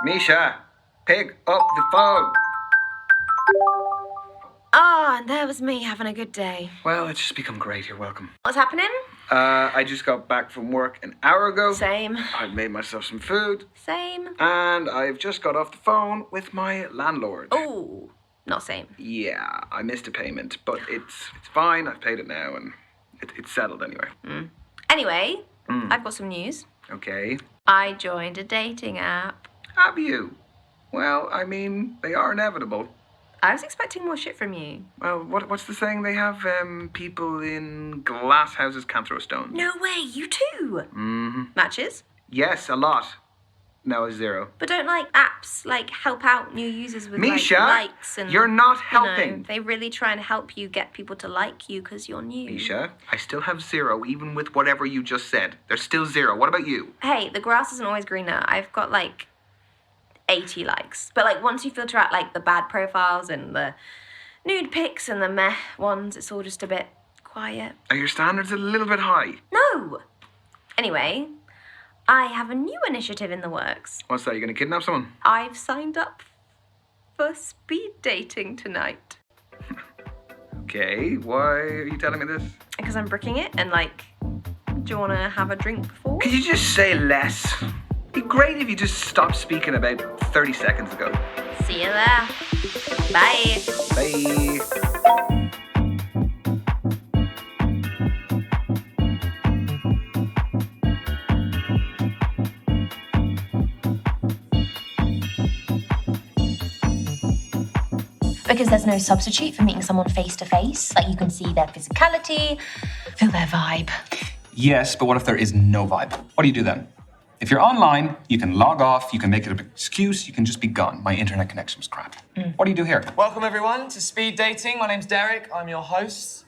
Misha, pick up the phone. Ah, and there was me having a good day. Well, it's just become great. You're welcome. What's happening? I just got back from work an hour ago. Same. I've made myself some food. Same. And I've just got off the phone with my landlord. Oh, not same. Yeah, I missed a payment, but it's fine. I've paid it now, and it's settled anyway. Anyway, I've got some news. Okay. I joined a dating app. Have you? Well, I mean, they are inevitable. I was expecting more shit from you. Well, what's the saying? They have people in glass houses can't throw stones. No way, you too. Mm-hmm. Matches? Yes, a lot. No, a zero. But don't apps help out new users with Misha, likes and you're not you know, helping. they really try and help you get people to like you because you're new. Misha, I still have zero, even with whatever you just said. There's still zero. What about you? Hey, the grass isn't always greener. I've got 80 likes. But once you filter out the bad profiles and the nude pics and the meh ones, it's all just a bit quiet. Are your standards a little bit high? No! Anyway, I have a new initiative in the works. What's that? You gonna kidnap someone? I've signed up for speed dating tonight. Okay, why are you telling me this? Because I'm bricking it and do you want to have a drink before? Could you just say less? It'd be great if you just stopped speaking about 30 seconds ago. See you there. Bye. Bye. Because there's no substitute for meeting someone face to face. You can see their physicality, feel their vibe. Yes, but what if there is no vibe? What do you do then? If you're online, you can log off, you can make it an excuse, you can just be gone. My internet connection was crap. What do you do here? Welcome everyone to Speed Dating. My name's Derek, I'm your host.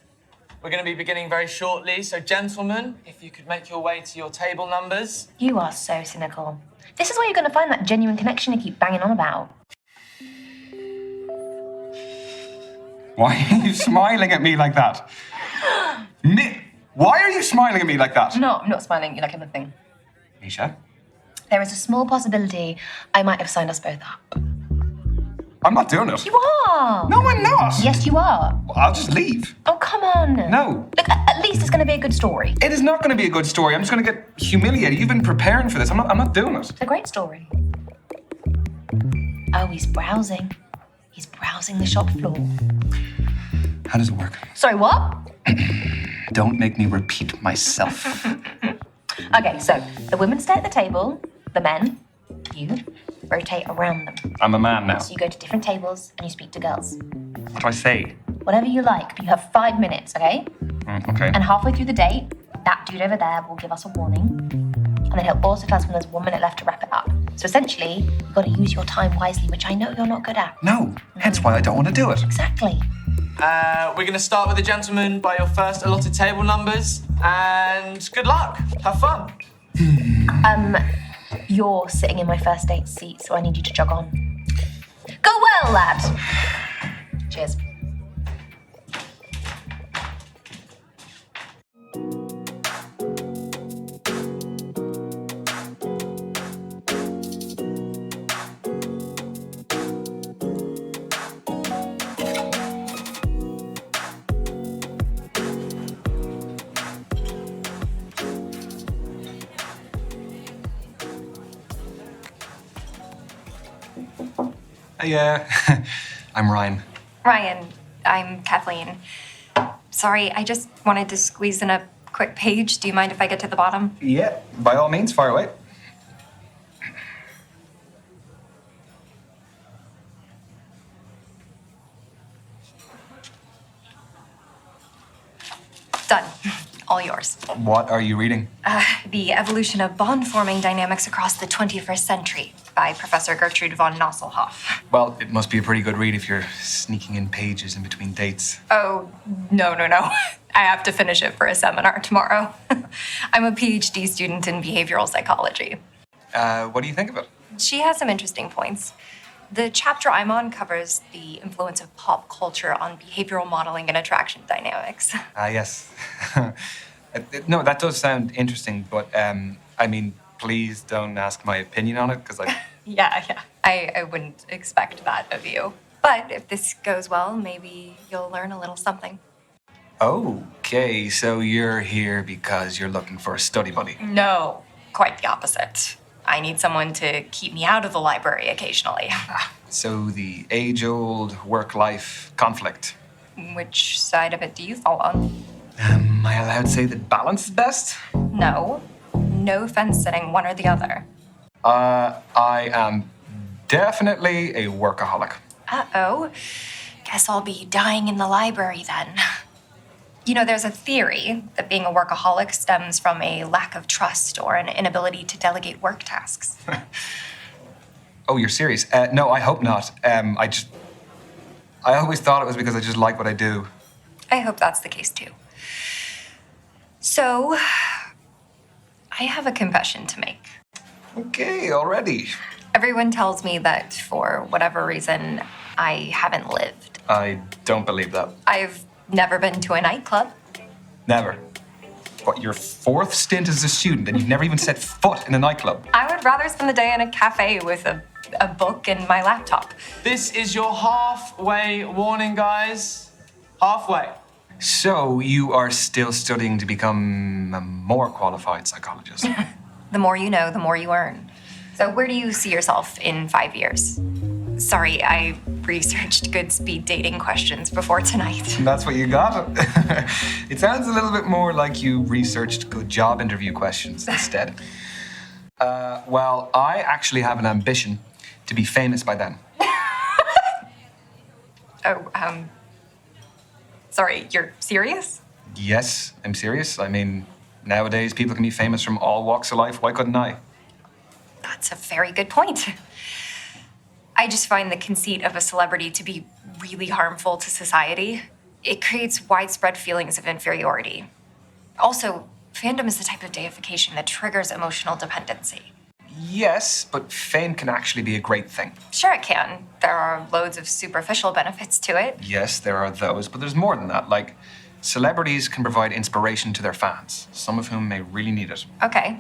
We're going to be beginning very shortly, so gentlemen, if you could make your way to your table numbers. You are so cynical. This is where you're going to find that genuine connection you keep banging on about. Why are you smiling at me like that? Why are you smiling at me like that? No, I'm not smiling. You like anything. Misha? There is a small possibility I might have signed us both up. I'm not doing it. You are! No, I'm not. Yes, you are. I'll just leave. Oh, come on. No. Look, at least it's going to be a good story. It is not going to be a good story. I'm just going to get humiliated. You've been preparing for this. I'm not doing it. It's a great story. Oh, he's browsing. He's browsing the shop floor. How does it work? Sorry, what? Don't make me repeat myself. Okay, so the women stay at the table, the men, you, rotate around them. I'm a man now. So you go to different tables and you speak to girls. What do I say? Whatever you like, but you have 5 minutes, okay? Okay. And halfway through the date, that dude over there will give us a warning. And then he'll also tell us when there's 1 minute left to wrap it up. So essentially, you've got to use your time wisely, which I know you're not good at. No, hence why I don't want to do it. Exactly. We're going to start with the gentleman by your first allotted table numbers. And good luck. Have fun. You're sitting in my first date seat, so I need you to jog on. Go well, lad. Cheers. Hey, I'm Ryan. Ryan, I'm Kathleen. Sorry, I just wanted to squeeze in a quick page. Do you mind if I get to the bottom? Yeah, by all means, fire away. Done. All yours. What are you reading? The Evolution of Bond-Forming Dynamics Across the 21st Century by Professor Gertrude von Nosselhoff. Well, it must be a pretty good read if you're sneaking in pages in between dates. Oh, no. I have to finish it for a seminar tomorrow. I'm a PhD student in behavioral psychology. What do you think of it? She has some interesting points. The chapter I'm on covers the influence of pop culture on behavioral modeling and attraction dynamics. Yes. No, that does sound interesting, but I mean, please don't ask my opinion on it, because Yeah. I wouldn't expect that of you. But if this goes well, maybe you'll learn a little something. Okay, so you're here because you're looking for a study buddy. No, quite the opposite. I need someone to keep me out of the library occasionally. So the age-old work-life conflict. Which side of it do you fall on? Am I allowed to say that balance is best? No. No fence sitting, one or the other. I am definitely a workaholic. Uh-oh. Guess I'll be dying in the library then. You know, there's a theory that being a workaholic stems from a lack of trust or an inability to delegate work tasks. Oh, you're serious? No, I hope not. I always thought it was because I just like what I do. I hope that's the case too. So, I have a confession to make. Okay, already. Everyone tells me that for whatever reason, I haven't lived. I don't believe that. I've never been to a nightclub. Never. What, your fourth stint as a student and you've never even set foot in a nightclub? I would rather spend the day in a cafe with a book and my laptop. This is your halfway warning, guys. Halfway. So you are still studying to become a more qualified psychologist? The more you know, the more you earn. So where do you see yourself in 5 years? Sorry, I researched good speed dating questions before tonight. That's what you got? It sounds a little bit more like you researched good job interview questions instead. Well, I actually have an ambition to be famous by then. Sorry, you're serious? Yes, I'm serious. I mean, nowadays people can be famous from all walks of life. Why couldn't I? That's a very good point. I just find the conceit of a celebrity to be really harmful to society. It creates widespread feelings of inferiority. Also, fandom is the type of deification that triggers emotional dependency. Yes, but fame can actually be a great thing. Sure it can. There are loads of superficial benefits to it. Yes, there are those, but there's more than that. Like, celebrities can provide inspiration to their fans, some of whom may really need it. Okay,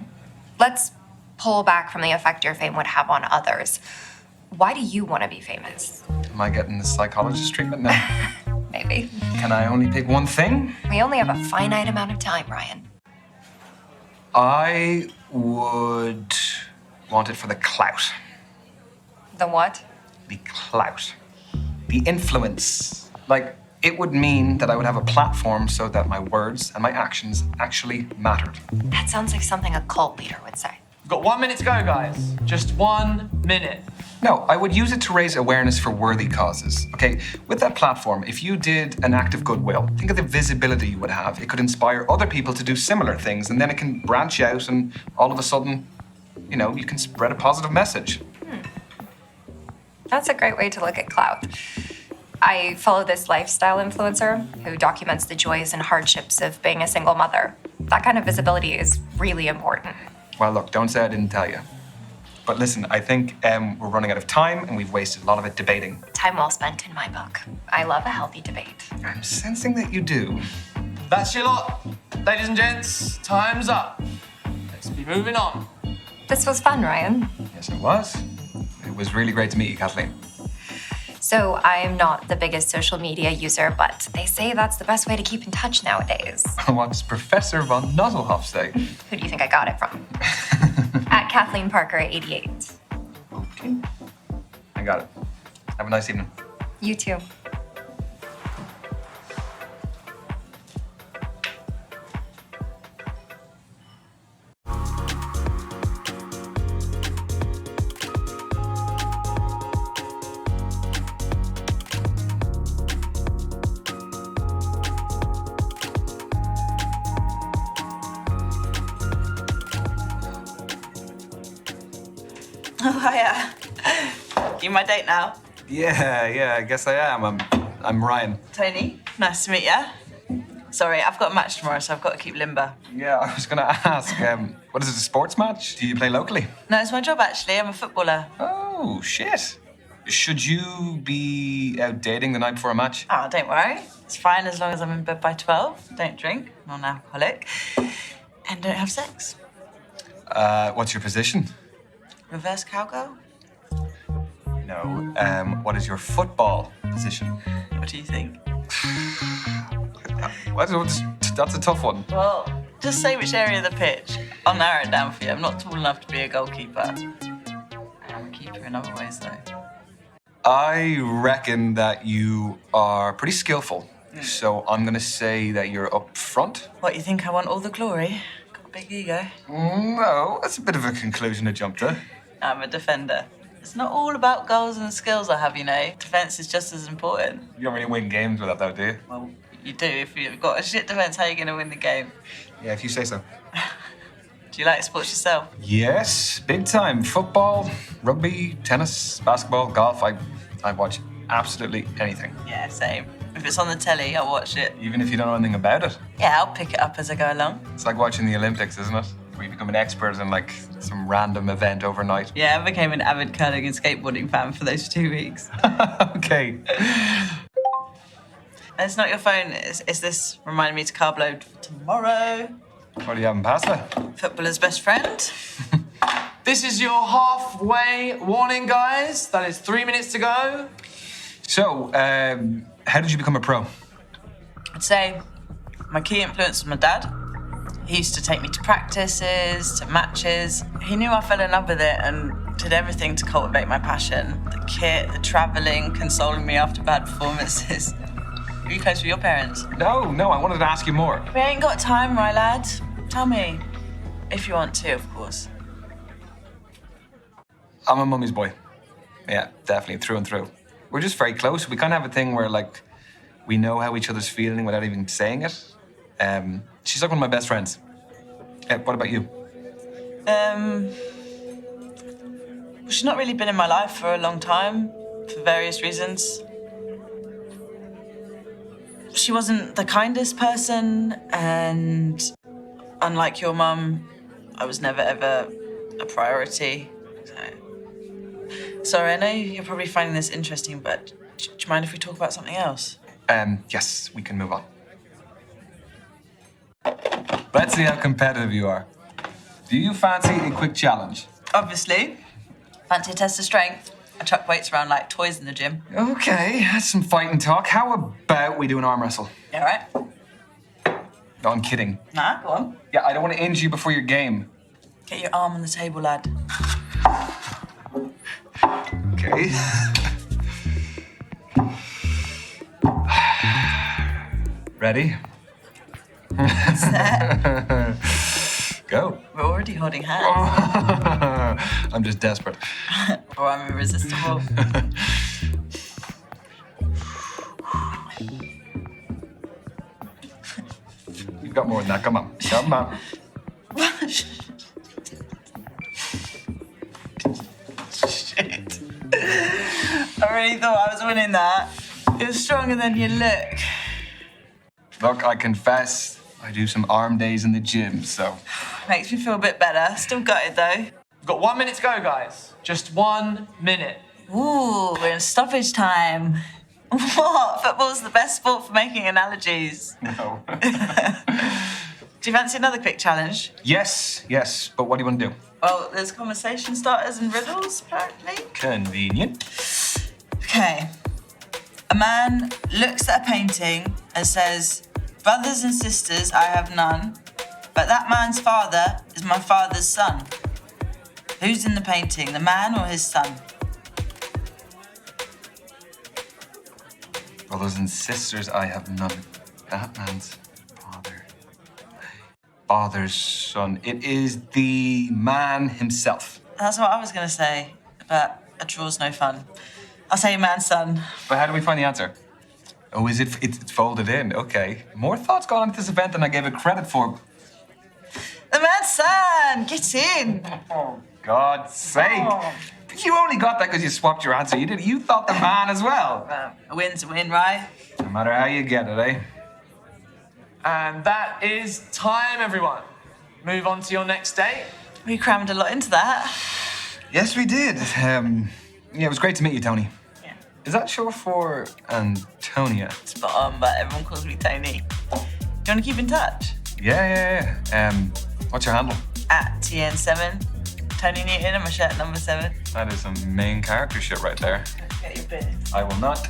let's pull back from the effect your fame would have on others. Why do you want to be famous? Am I getting the psychologist treatment now? Maybe. Can I only pick one thing? We only have a finite amount of time, Ryan. I would want it for the clout. The what? The clout. The influence. Like, it would mean that I would have a platform so that my words and my actions actually mattered. That sounds like something a cult leader would say. got 1 minute to go, guys. Just 1 minute. No, I would use it to raise awareness for worthy causes. Okay, with that platform, if you did an act of goodwill, think of the visibility you would have. It could inspire other people to do similar things, and then it can branch out, and all of a sudden, you can spread a positive message. That's a great way to look at clout. I follow this lifestyle influencer who documents the joys and hardships of being a single mother. That kind of visibility is really important. Well, look, don't say I didn't tell you. But listen, I think we're running out of time, and we've wasted a lot of it debating. Time well spent in my book. I love a healthy debate. I'm sensing that you do. That's your lot. Ladies and gents, time's up. Let's be moving on. This was fun, Ryan. Yes, it was. It was really great to meet you, Kathleen. So I'm not the biggest social media user, but they say that's the best way to keep in touch nowadays. What does Professor von Nuzzelhoff say? Who do you think I got it from? At Kathleen Parker 88. Okay. I got it. Have a nice evening. You too. Oh, hiya. You my date now? Yeah, I guess I am. I'm Ryan. Tony, nice to meet ya. Sorry, I've got a match tomorrow, so I've got to keep limber. Yeah, I was gonna ask, what is it, a sports match? Do you play locally? No, it's my job, actually. I'm a footballer. Oh, shit. Should you be out dating the night before a match? Oh, don't worry. It's fine as long as I'm in bed by 12. Don't drink, non-alcoholic, and don't have sex. What's your position? Reverse cowgirl? No. What is your football position? What do you think? That's a tough one. Well, just say which area of the pitch. I'll narrow it down for you. I'm not tall enough to be a goalkeeper. I am a keeper in other ways, though. I reckon that you are pretty skillful. So I'm gonna say that you're up front. What, you think I want all the glory? Got a big ego. No, that's a bit of a conclusion to jump to. I'm a defender. It's not all about goals and skills I have, Defence is just as important. You don't really win games with that, though, do you? Well, you do. If you've got a shit defence, how are you going to win the game? Yeah, if you say so. Do you like sports yourself? Yes, big time. Football, rugby, tennis, basketball, golf. I watch absolutely anything. Yeah, same. If it's on the telly, I'll watch it. Even if you don't know anything about it. Yeah, I'll pick it up as I go along. It's like watching the Olympics, isn't it? Where you become an expert in like some random event overnight. Yeah, I became an avid curling and skateboarding fan for those 2 weeks. Okay. It's not your phone. Is this reminding me to carb load for tomorrow? What are you having pasta? Footballer's best friend. This is your halfway warning, guys. That is 3 minutes to go. So, how did you become a pro? I'd say my key influence was my dad. He used to take me to practices, to matches. He knew I fell in love with it and did everything to cultivate my passion. The kit, the travelling, consoling me after bad performances. Are you close with your parents? No, I wanted to ask you more. We ain't got time, my lad. Tell me. If you want to, of course. I'm a mummy's boy. Yeah, definitely, through and through. We're just very close. We kind of have a thing where, like, we know how each other's feeling without even saying it. She's like one of my best friends. What about you? She's not really been in my life for a long time, for various reasons. She wasn't the kindest person, and unlike your mum, I was never ever a priority. Sorry, I know you're probably finding this interesting, but do you mind if we talk about something else? Yes, we can move on. Let's see how competitive you are. Do you fancy a quick challenge? Obviously. Fancy a test of strength. I chuck weights around like toys in the gym. Okay, that's some fighting talk. How about we do an arm wrestle? You all right? No, I'm kidding. Nah, go on. Yeah, I don't want to injure you before your game. Get your arm on the table, lad. Okay. Ready? Go. We're already holding hands. I'm just desperate. Or I'm irresistible. You've got more than that. Come on. Come on. Shit. I really thought I was winning that. You're stronger than you look. Look, I confess, I do some arm days in the gym, so. Makes me feel a bit better. Still got it though. We've got 1 minute to go, guys. Just 1 minute. Ooh, we're in stoppage time. What? Football's the best sport for making analogies. No. Do you fancy another quick challenge? Yes, but what do you want to do? Well, there's conversation starters and riddles, apparently. Convenient. Okay. A man looks at a painting and says, "Brothers and sisters, I have none, but that man's father is my father's son." Who's in the painting, the man or his son? Brothers and sisters, I have none. That man's father. Father's son. It is the man himself. That's what I was going to say, but a draw's no fun. I'll say man's son. But how do we find the answer? Oh, is it? It's folded in. Okay. More thoughts gone into this event than I gave it credit for. The man's son! Get in! Oh, God's sake. You only got that because you swapped your answer. You thought the man as well. A win's a win, right? No matter how you get it, eh? And that is time, everyone. Move on to your next date. We crammed a lot into that. Yes, we did. Yeah, it was great to meet you, Tony. Yeah. Is that short for Antonia? Spot on, but everyone calls me Tony. Do you want to keep in touch? Yeah. What's your handle? At TN7. Tony Newton and my shirt number 7. That is some main character shit right there. Get your beard. I will not.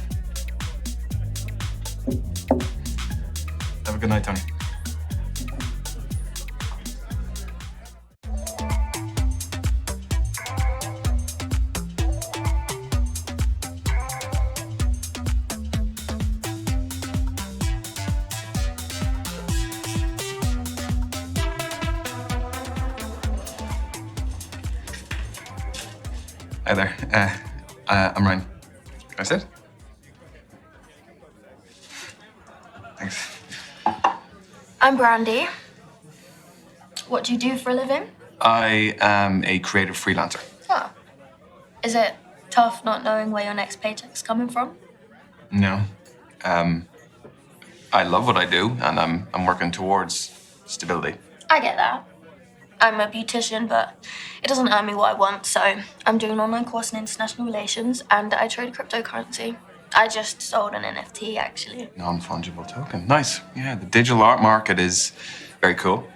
Have a good night, Tony. Hi there. I'm Ryan. Can I sit? Thanks. I'm Brandy. What do you do for a living? I am a creative freelancer. Oh. Is it tough not knowing where your next paycheck's coming from? No. I love what I do, and I'm working towards stability. I get that. I'm a beautician, but it doesn't earn me what I want, so I'm doing an online course in international relations, and I trade cryptocurrency. I just sold an NFT, actually. Non-fungible token. Nice. Yeah, the digital art market is very cool,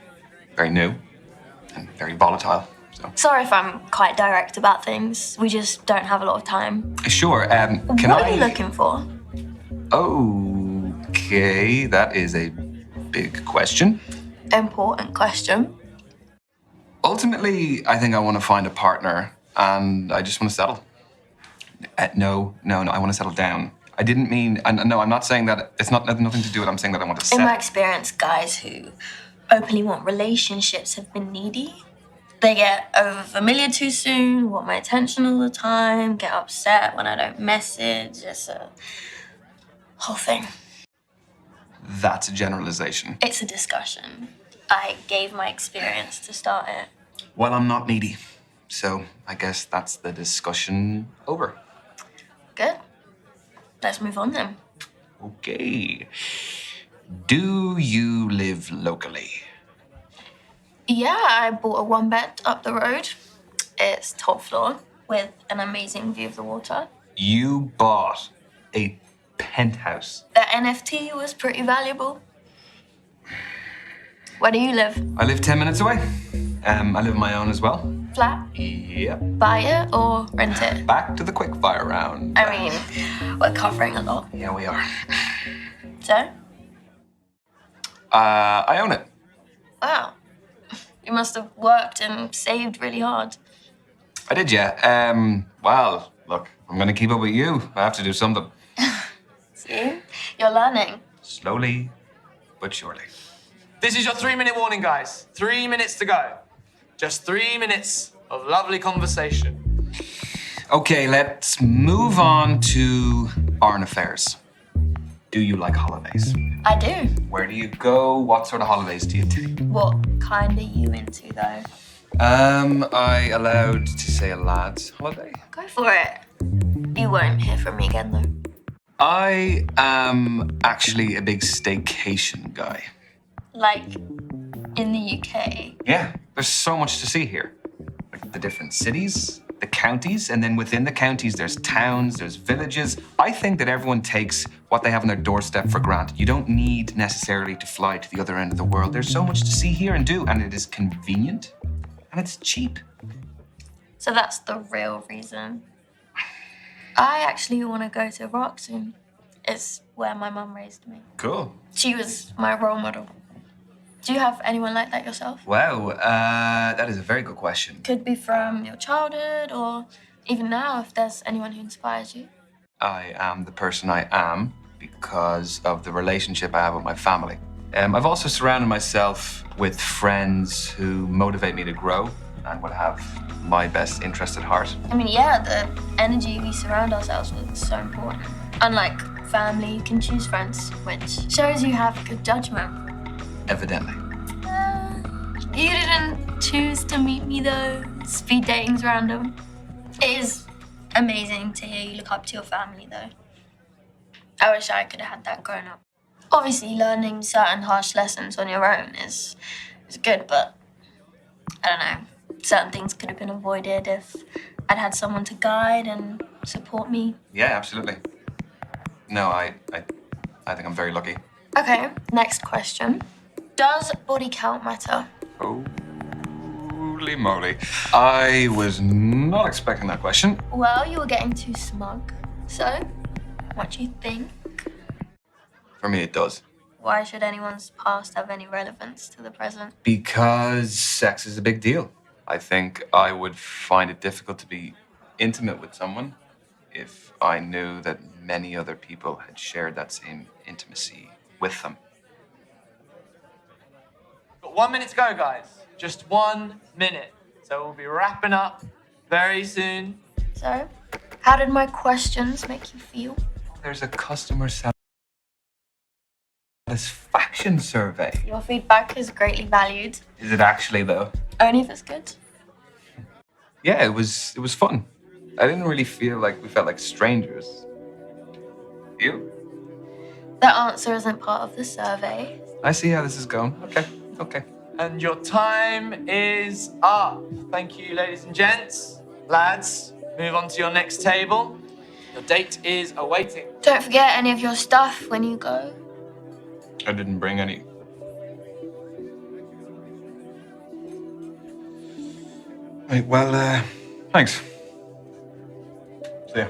very new, and very volatile. So. Sorry if I'm quite direct about things. We just don't have a lot of time. Sure. Can What are you looking for? Okay, that is a big question. Important question. Ultimately, I think I want to find a partner, and I just want to settle. No, I want to settle down. I didn't mean, no, I'm not saying that, it's not nothing to do with it. I'm saying that I want to In settle. my experience, guys who openly want relationships have been needy. They get over familiar too soon, want my attention all the time, get upset when I don't message. It's a whole thing. That's a generalization. It's a discussion. I gave my experience to start it. Well, I'm not needy, so I guess that's the discussion over. Good. Let's move on then. Okay. Do you live locally? Yeah, I bought a 1-bed up the road. It's top floor with an amazing view of the water. You bought a penthouse. The NFT was pretty valuable. Where do you live? I live 10 minutes away. I live on my own as well. Flat? Yep. Buy it or rent it? Back to the quickfire round. I mean, we're covering a lot. Yeah, we are. So? I own it. Wow. You must have worked and saved really hard. I did, yeah. Well, look, I'm gonna keep up with you. I have to do something. See? You're learning. Slowly, but surely. This is your 3-minute warning, guys. 3 minutes to go. Just 3 minutes of lovely conversation. Okay, let's move on to foreign affairs. Do you like holidays? I do. Where do you go? What sort of holidays do you take? What kind are you into though? I allowed to say a lad's holiday? Go for it. You won't hear from me again though. I am actually a big staycation guy. Like in the UK. Yeah, there's so much to see here. Like the different cities, the counties, and then within the counties, there's towns, there's villages. I think that everyone takes what they have on their doorstep for granted. You don't need necessarily to fly to the other end of the world. There's so much to see here and do, and it is convenient, and it's cheap. So that's the real reason. I actually want to go to Iraq soon. It's where my mum raised me. Cool. She was my role model. Do you have anyone like that yourself? Wow, that is a very good question. Could be from your childhood or even now if there's anyone who inspires you. I am the person I am because of the relationship I have with my family. I've also surrounded myself with friends who motivate me to grow and would have my best interest at heart. I mean, yeah, the energy we surround ourselves with is so important. Unlike family, you can choose friends, which shows you have good judgment. Evidently. You didn't choose to meet me though. Speed dating's random. It is amazing to hear you look up to your family though. I wish I could have had that growing up. Obviously, learning certain harsh lessons on your own is good, but I don't know. Certain things could have been avoided if I'd had someone to guide and support me. Yeah, absolutely. No, I think I'm very lucky. Okay, next question. Does body count matter? Holy moly. I was not expecting that question. Well, you were getting too smug. So, what do you think? For me, it does. Why should anyone's past have any relevance to the present? Because sex is a big deal. I think I would find it difficult to be intimate with someone if I knew that many other people had shared that same intimacy with them. Got 1 minute to go, guys. Just 1 minute. So we'll be wrapping up very soon. So, how did my questions make you feel? There's a customer satisfaction survey. Your feedback is greatly valued. Is it actually, though? Only if it's good. Yeah, it was fun. I didn't really feel like we felt like strangers. You? That answer isn't part of the survey. I see how this is going. Okay. And your time is up. Thank you, ladies and gents. Lads, move on to your next table. Your date is awaiting. Don't forget any of your stuff when you go. I didn't bring any. Right, well, thanks. See ya.